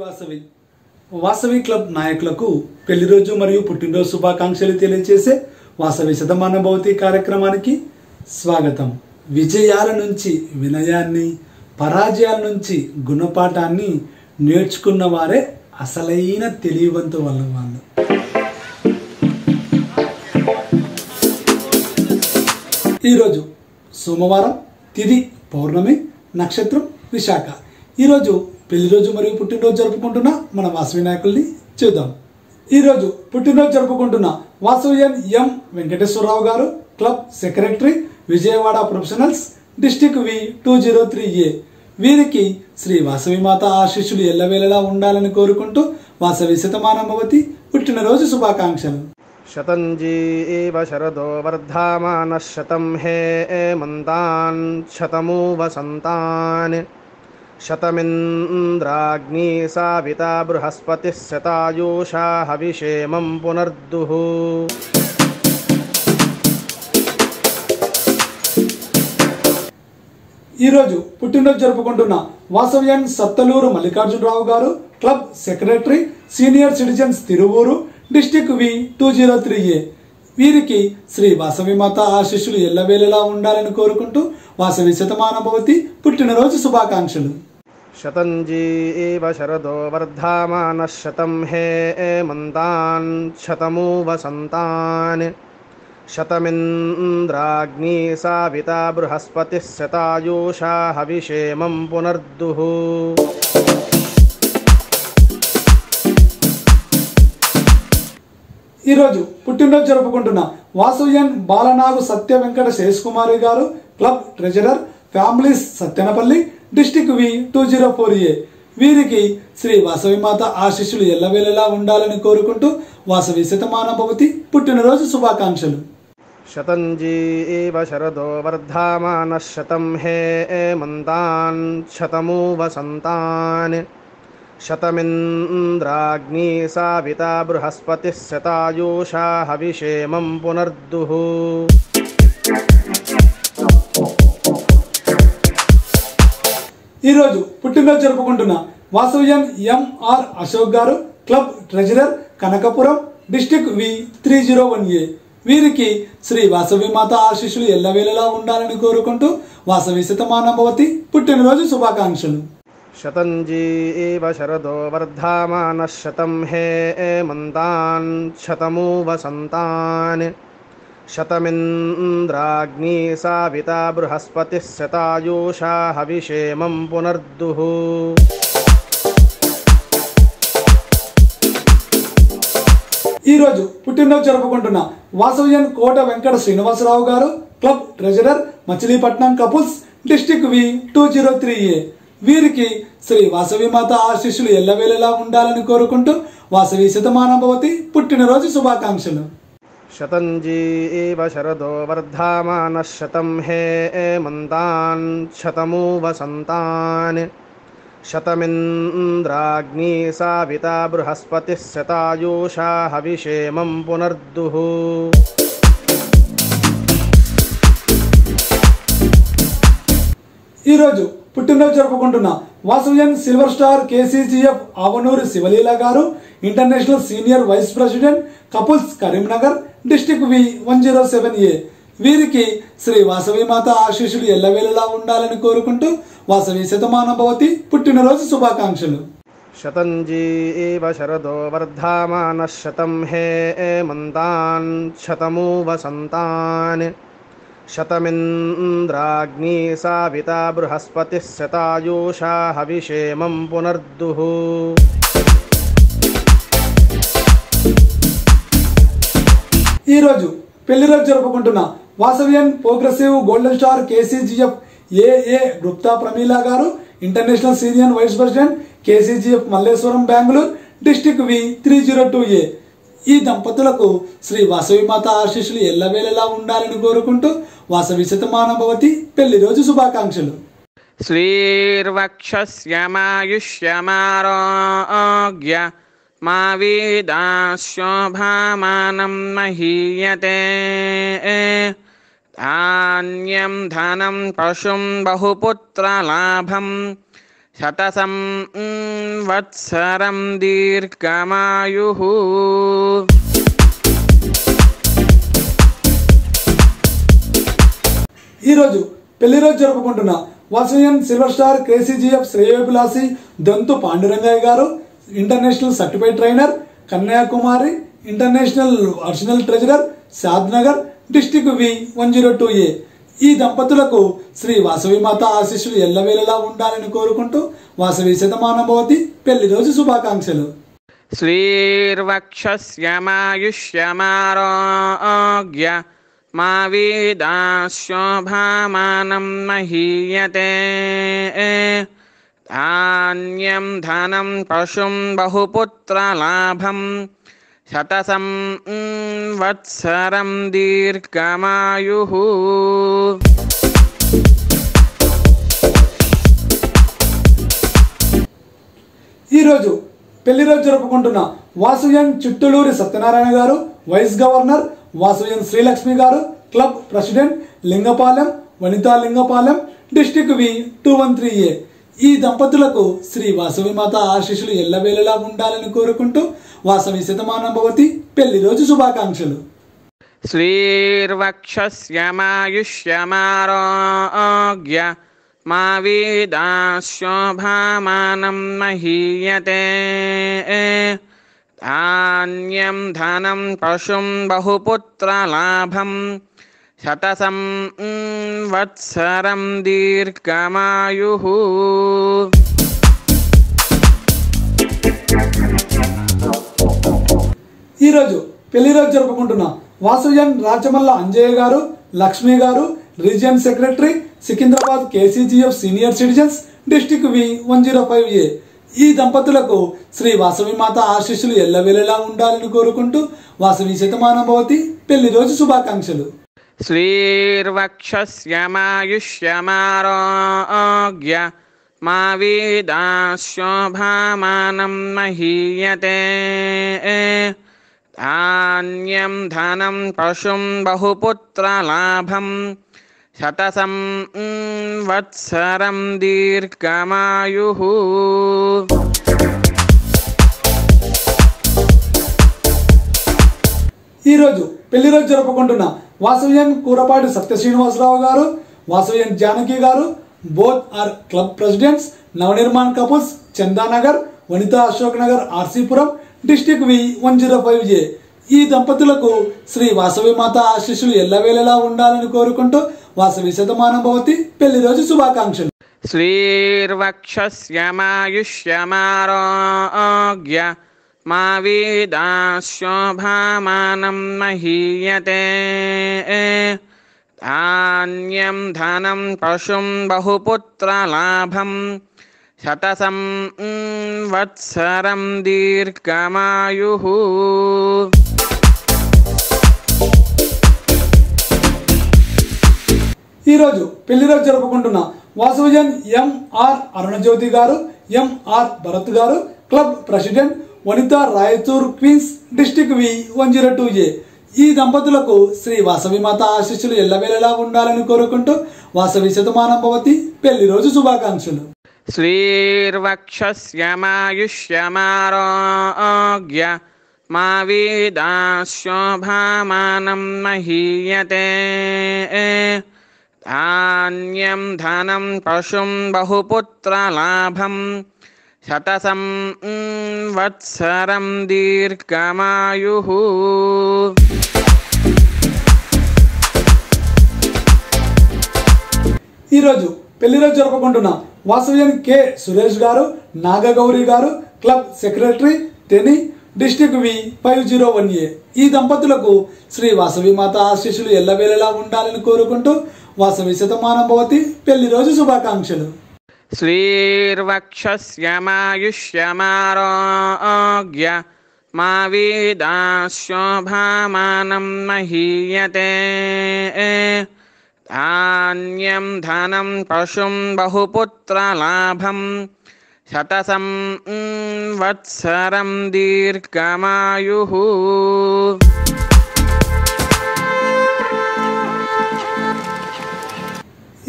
Vasavi Vasavi club నాయకులకు పెళ్లి రోజు మరియు పుట్టినరోజు శుభాకాంక్షలు తెలియజేసే వాసవి శతమాన భవతి కార్యక్రమానికి స్వాగతం. విజయాల నుంచి వినయాన్ని, పరాజయాల నుంచి గుణపాఠాన్ని నేర్చుకున్న వారే అసలైన తెలివివంతు వాళ్ళు. ఈరోజు సోమవారం, తిథి పౌర్ణమి, నక్షత్రం విశాఖ. ఈరోజు పెళ్లి రోజు మరియు పుట్టినరోజు జరుపుకుంటున్న మన వాసవి నాయకుల్ని చూద్దాం. ఈరోజు పుట్టినరోజు జరుపుకుంటున్న వాసవియన్ ఎం వెంకటేశ్వరరావు గారు, club secretary, Vijayawada professionals, district V203A. వీరికి శ్రీ వాసవి మాత ఆశీస్సులు ఎల్లవేళలా ఉండాలని కోరుకుంటూ వాసవి శతమానం భవతి పుట్టినరోజు శుభాకాంక్షలు. శతంజీవ శరదో వర్ధమానః శతం హేమంతాన్ శతమూ వసంతాన్ శతమింద్రాగ్ని సావితా బృహస్పతిః శతాయూషా హవిషేమం పునర్దుః. ఈరోజు పుట్టినరోజు జరుపుకుంటున్న వాసవ్యన్ సత్తలూరు మల్లికార్జునరావు గారు, club secretary, senior citizens Tiruvuru, district V203A. వీరికి శ్రీ వాసవి మాత ఆశీస్సులు ఎల్లవేళలా ఉండాలని కోరుకుంటూ వాసవి శతమాన భవతి పుట్టినరోజు శుభాకాంక్షలు. శతంజీవ శరదో వర్ధమానః శతం హేమంతాన్ శతమూ వసంతాన్ శతమింద్రాగ్ని సావితా బృహస్పతిః శతాయూషా హవిషేమం పునర్దుః. ఈరోజు పుట్టినరోజు జరుపుకుంటున్న వాసవ్యన్ బాలనాగు సత్య వెంకట శేషకుమారి గారు, club treasurer, families Sattenapalli, district V204A. వీరికి శ్రీ వాసవి మాత ఆశీస్సులు ఎల్లవేళలా ఉండాలని కోరుకుంటూ వాసవి శతమాన భవతి పుట్టినరోజు శుభాకాంక్షలు. శతంజీవ శరదో వర్ధమానః శతం హేమంతాన్ శతమూ వసంతాన్ శతమింద్రాగ్ని సావితా బృహస్పతిః శతాయూషా హవిషేమం పునర్దుః. ఈరోజు పుట్టినరోజు జరుపుకుంటున్న వాసవ్యన్ MR Ashok garu, club treasurer, Kanakapuram, district V301A. వీరికి శ్రీ వాసవి మాత ఆశీస్సులు ఎల్లవేళలా ఉండాలని కోరుకుంటూ వాసవి శతమాన భవతి పుట్టినరోజు శుభాకాంక్షలు. శతంజీవ శరదో వర్ధమానః శతం హేమంతాన్ శతమూ వసంతాన్ శతమింద్రాగ్ని సావితా బృహస్పతిః శతాయూషా హవిషేమం పునర్దుః. ఈరోజు పుట్టినరోజు జరుపుకుంటున్న వాసవ్యన్ కోట వెంకట శ్రీనివాసరావు గారు, club treasurer, Machilipatnam couples, district V203A. వీరికి శ్రీ వాసవి మాత ఆశీస్సులు ఎల్లవేళలా ఉండాలని కోరుకుంటూ వాసవి శతమాన భవతి పుట్టినరోజు శుభాకాంక్షలు. శతంజీవ శరదో వర్ధమానః శతం హేమంతాన్ శతమూ వసంతాన్ శతమింద్రాగ్ని సావితా బృహస్పతిః శతాయూషా హవిషేమం పునర్దుః. ఈరోజు పుట్టినరోజు జరుపుకుంటున్న Vasavian silver star KCGF Avanuru Sivaleela garu, international senior vice president, couples, Karimnagar, district V107A. వీరికి శ్రీ వాసవి మాత ఆశీస్సులు ఎల్లవేళలా ఉండాలని కోరుకుంటూ వాసవి శతమాన భవతి పుట్టినరోజు శుభాకాంక్షలు. శతంజీవ శరదో వర్ధమానః శతం హేమంతాన్ శతమూ వసంతాన్ శతమింద్రాగ్ని సావితా బృహస్పతిః శతాయూషా హవిషేమం పునర్దుః. ఈరోజు పెళ్లి రోజు జరుపుకుంటున్న Vasavyan progressive golden star KCGF AA Gupta Pramila garu, international senior vice president, KCGF Malleshwaram, Bengaluru, district V302A. ఈ దంపతులకు శ్రీ వాసవి మాత ఆశీస్సులు ఎల్లవేళలా ఉండాలని కోరుకుంటూ వాసవి శతమాన భవతి పెళ్లి రోజు శుభాకాంక్షలు. శ్రీర్వక్షస్యమాయుష్యమారోగ్య మా వీదాశోభామానం మహీయతే धान्यं धनं पशुं बहुपुत्रलाभं शतसं वत्सरं दीर्घमायुः। ఈరోజు పెళ్లి రోజు జరుపుకుంటున్న వాసవియన్ సిల్వర్ స్టార్ కేసీజీఎఫ్ శ్రేయోభిలాషి దొంతు పాండురంగయ్య గారు, international certified trainer, Kanyakumari international additional treasurer, Shadnagar, district V102A. ఈ దంపతులకు శ్రీ వాసవి మాత ఆశీస్సులు ఎల్లవేళలా ఉండాలని కోరుకుంటూ వాసవి శతమానభవతి పెళ్లి రోజు శుభాకాంక్షలు. శ్రీర్వక్షస్యమాయుష్యమారోగ్య మా వీదాశోభామానం మహీయతే ధాన్యం ధనం పశుం బహుపుత్రలాభం శతసం వత్సరం దీర్ఘమాయుః. ఈరోజు పెళ్లి రోజు జరుపుకుంటున్న వాసవియన్ చిట్టలూరి సత్యనారాయణ గారు, వైస్ గవర్నర్, వాసవియన్ శ్రీలక్ష్మి గారు, club president, Lingapalem, Vanitha Lingapalem, district V213A. ఈ దంపతులకు శ్రీ వాసవి మాత ఆశీస్సులు ఎల్లవేళలా ఉండాలని కోరుకుంటూ వాసవి శతమానభవతి పెళ్లి రోజు శుభాకాంక్షలు. శ్రీర్వక్షస్యమాయుష్యమారోగ్య మా వీదాశోభామానం మహీయతే ధాన్యం ధనం పశుం బహుపుత్రలాభం శతసం వత్సరం దీర్ఘమాయుః. ఈరోజు పెళ్లి రోజు జరుపుకుంటున్న వాసవియన్ రాచమల్ల అంజయ్య గారు, లక్ష్మి గారు, region secretary, Secunderabad KCGF senior citizens, district V105A. ఈ దంపతులకు శ్రీ వాసవి మాత ఆశీస్సులు ఎల్లవేళలా ఉండాలని కోరుకుంటూ వాసవి శతమానభవతి పెళ్లి రోజు శుభాకాంక్షలు. శ్రీర్వక్షస్యమాయుష్యమారోగ్య మా వీదాశోభామానం మహీయతే ధాన్యం ధనం పశుం బహుపుత్రలాభం శతసం వత్సరం దీర్ఘమాయుః. ఈరోజు పెళ్లి రోజు జరుపుకుంటున్న వాసవియన్ కూరపాటి సత్య శ్రీనివాసరావు గారు, Vasavian Janaki garu, both are club presidents, Navanirman couples, Chandanagar, Vanitha Ashok Nagar, RC Puram, district V105A. ఈ దంపతులకు శ్రీ వాసవి మాత ఆశీస్సులు ఎల్లవేళలా ఉండాలని కోరుకుంటూ వాసవి శతమానభవతి పెళ్లి రోజు శుభాకాంక్షలు. శ్రీర్వక్షస్యమాయుష్యమారోగ్య మా వీదాశోభామానం మహీయతే ధాన్యం ధనం పశుం బహుపుత్రలాభం శతసం వత్సరం దీర్ఘమాయుః. ఈరోజు పెళ్లి రోజు జరుపుకుంటున్న వాసవియన్ ఎంఆర్ అరుణజ్యోతి గారు, M R Bharat garu, club president, Vanitha Raichur Queens, district V102A. ఈ దంపతులకు శ్రీ వాసవి మాత ఆశీస్సులు ఎల్లవేళలా ఉండాలని కోరుకుంటూ వాసవి శతమానభవతి పెళ్లి రోజు శుభాకాంక్షలు. శ్రీర్వక్షస్యమాయుష్యమారోగ్య మా వీదాశోభామానం మహీయతే ధాన్యం ధనం పశుం బహుపుత్రలాభం శతసం వత్సరం దీర్ఘమాయుః. ఈరోజు పెళ్లి రోజు జరుపుకుంటున్న వాసవియన్ కె సురేష్ గారు, నాగగౌరి గారు, క్లబ్ సెక్రటరీ, తెని, డిస్టిక్ V501A. ఈ దంపతులకు శ్రీ వాసవి మాత ఆశీస్సులు ఎల్లవేళలా ఉండాలని కోరుకుంటూ వాసవి శతమానభవతి పెళ్లి రోజు శుభాకాంక్షలు. శ్రీర్వక్షస్యమాయుష్యమారోగ్య మా వీదాశోభామానం మహీయతే ధాన్యం ధనం పశుం బహుపుత్రలాభం శతసం వత్సరం దీర్ఘమాయుః.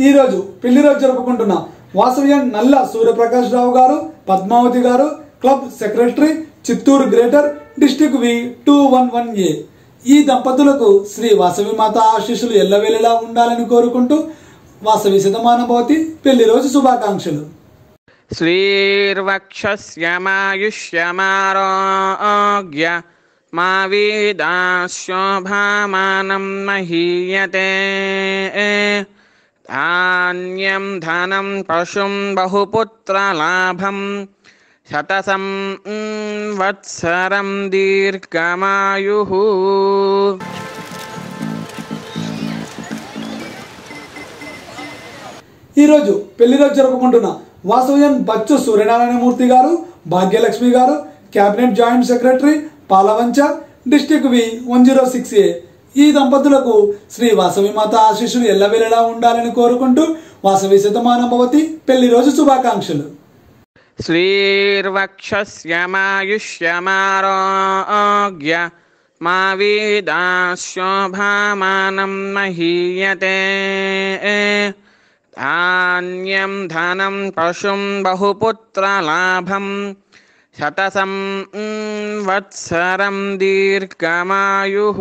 ఈరోజు పెళ్లి రోజు జరుపుకుంటున్న వాసవ్యం నల్ల సూర్యప్రకాష్ రావు గారు, పద్మావతి గారు, club secretary, Chittoor greater, district వి 211A. ఈ దంపతులకు శ్రీ వాసవి మాత ఆశీస్సులు ఎల్లవేళలా ఉండాలని కోరుకుంటూ వాసవి శతమానభవతి పెళ్లి రోజు శుభాకాంక్షలు. శ్రీర్వక్షస్యమాయుష్యమారోగ్య మా వీదాశోభామానం మహీయతే. ధాన్యం ధనం పశుం బహుపుత్రలాభం శతసం వత్సరం దీర్ఘమాయుః. ఈరోజు పెళ్లి రోజు జరుపుకుంటున్న వాసవ్యం బచ్చు సూర్యనారాయణమూర్తి గారు, భాగ్యలక్ష్మి గారు, cabinet joint secretary, Palvancha, district వి 106A. ఈ దంపతులకు శ్రీ వాసవి మాత ఆశీస్సులు ఎల్లవేళలా ఉండాలని కోరుకుంటూ వాసవి శతమానభవతి పెళ్లి రోజు శుభాకాంక్షలు. శ్రీర్వక్షస్యమాయుష్యమారోగ్య మా వీదాశోభామానం మహీయతే. ధాన్యం ధనం పశుం బహుపుత్రలాభం శతసం వత్సరం దీర్ఘమాయుః.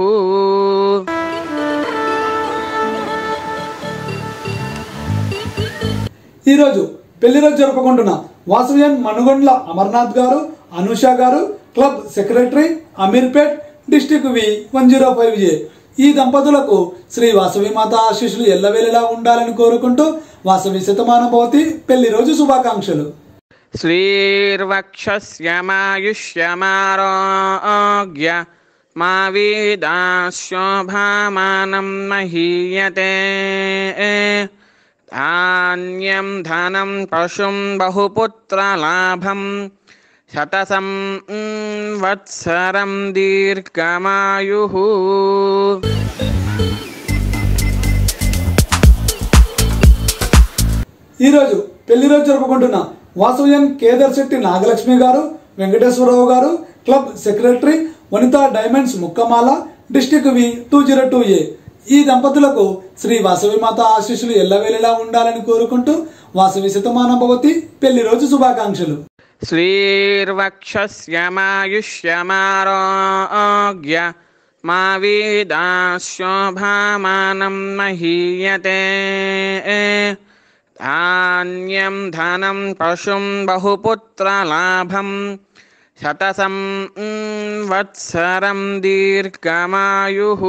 ఈరోజు పెళ్లి రోజు జరుపుకుంటున్న వాసవ్యం మనుగొండ్ల అమర్నాథ్ గారు, అనుష గారు, క్లబ్ సెక్రటరీ, అమీర్పేట్, డిస్టిక్ వి 105A. ఈ దంపతులకు శ్రీ వాసవి మాత ఆశీస్సులు ఎల్లవేళలా ఉండాలని కోరుకుంటూ వాసవి శతమానభవతి పెళ్లి రోజు శుభాకాంక్షలు. శ్రీర్వక్షస్యమాయుష్యమారోగ్య మా వీదాశోభామానం మహీయతే. ధాన్యం ధనం పశుం బహుపుత్రలాభం శతసం వత్సరం దీర్ఘమాయుః. ఈరోజు పెళ్లి రోజు జరుపుకుంటున్న వాసవ్యం కేదర్ శెట్టి నాగలక్ష్మి గారు, వెంకటేశ్వరరావు గారు, club secretary, Vanitha diamonds Mukkamala, district వి 202A. ఈ దంపతులకు శ్రీ వాసవి మాత ఆశీస్సులు ఎల్లవేళలా ఉండాలని కోరుకుంటూ వాసవి శతమానభవతి పెళ్లి రోజు శుభాకాంక్షలు. శ్రీర్వక్షస్యమాయుష్యమారోగ్య మా వీదాశోభామానం మహీయతే. ధాన్యం ధనం పశుం బహుపుత్రలాభం శతసం వత్సరం దీర్ఘమాయుః.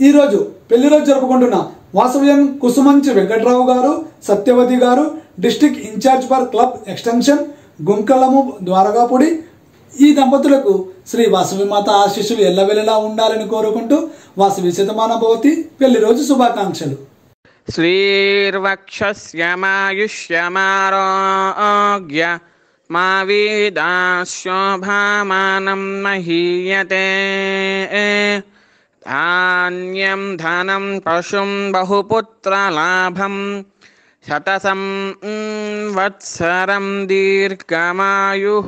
ఈరోజు పెళ్లి రోజు జరుపుకుంటున్న వాసవ్యం Kusumanchi Venkatrao garu, Satyavati garu, district in charge for club extension, Gunkalamu Dwaragapudi. ఈ దంపతులకు శ్రీ వాసవి మాత ఆశీస్సులు ఎల్లవేళలా ఉండాలని కోరుకుంటూ వాసవి శతమానభవతి పెళ్లి రోజు శుభాకాంక్షలు. శ్రీర్వక్షస్యమాయుష్యమారోగ్య మా వీదాశోభామానం మహీయతే. ధాన్యం ధనం పశుం బహుపుత్రలాభం శతసం వత్సరం దీర్ఘమాయుః.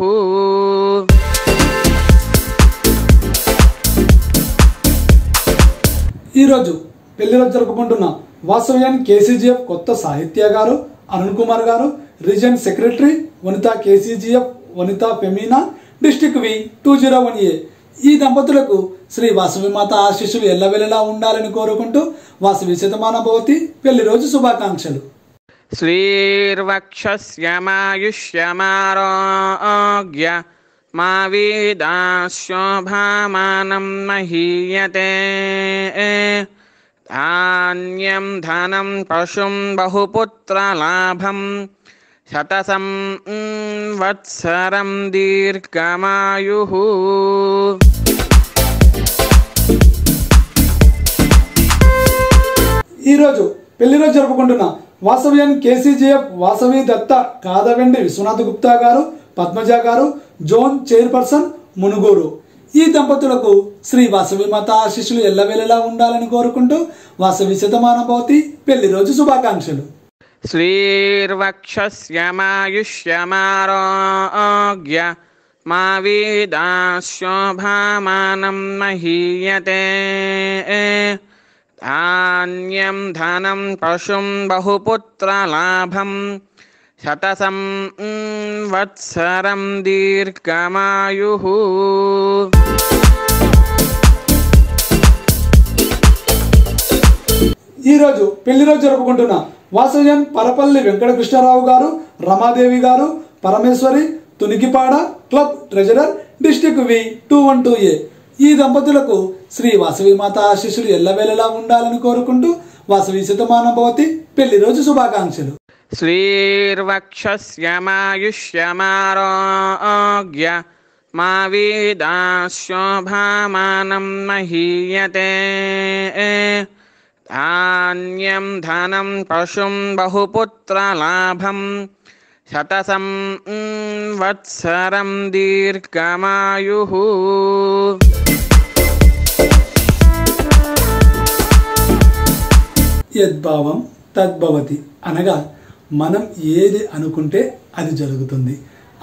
ఈరోజు పెళ్లి రోజు జరుపుకుంటున్న వాసవ్యం కేసీజీఎఫ్ కొత్త సాహిత్య గారు, అరుణ్ కుమార్ గారు, reason secretary, Vanitha KCGF Vanitha ఫెమీనా, district వి 201A. ఈ దంపతులకు శ్రీ వాసవి మాత ఆశీస్సులు ఎల్లవేళలా ఉండాలని కోరుకుంటూ వాసవి శతమానభవతి పెళ్లి రోజు శుభాకాంక్షలు. శ్రీర్వక్షస్యమాయుష్యమారోగ్య మా వీదాశోభామానం మహీయతే. ధాన్యం ధనం పశుం బహుపుత్రలాభం శతసం వత్సరం దీర్ఘమాయుః. ఈరోజు పెళ్లి రోజు జరుపుకుంటున్న వాసవ్యం కేసీజీఎఫ్ వాసవి దత్త కాదవెండి విశ్వనాథ్ గుప్తా గారు, పద్మజ గారు, జోన్ చైర్పర్సన్, మునుగోరు. ఈ దంపతులకు శ్రీ వాసవి మాత ఆశీస్సులు ఎల్లవేళలా ఉండాలని కోరుకుంటూ వాసవి శతమానభవతి పెళ్లి రోజు శుభాకాంక్షలు. శ్రీర్వక్షస్యమాయుష్యమారోగ్య మా వీదాశోభామానం మహీయతే ధాన్యం ధనం పశుం బహుపుత్రలాభం శతసం వత్సరం దీర్ఘమాయుః. ఈరోజు పెళ్లి రోజు జరుపుకుంటున్న వాసవ్యం పరపల్లి Venkatakrishna Rao garu, Ramadevi garu, Parameshwari, Tunikipada club treasurer, district V 212A. ఈ దంపతులకు శ్రీ వాసవి మాత ఆశీస్సులు ఎల్లవేళలా ఉండాలని కోరుకుంటూ వాసవి శతమానం భవతి పెళ్లి రోజు శుభాకాంక్షలు. శ్రీర్వక్షస్యమాయుష్యమారోగ్య మా వీదాశోభామానం మహీయతే ధాన్యం ధనం పశుం బహుపుత్రలాభం శతసం వత్సరం దీర్ఘమాయుః. యద్భావం తద్భవతి అనగా మనం ఏది అనుకుంటే అది జరుగుతుంది.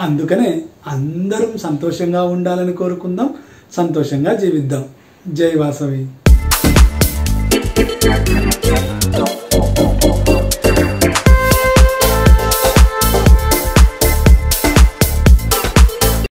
అందుకనే అందరం సంతోషంగా ఉండాలని కోరుకుందాం, సంతోషంగా జీవిద్దాం. జై వాసవి.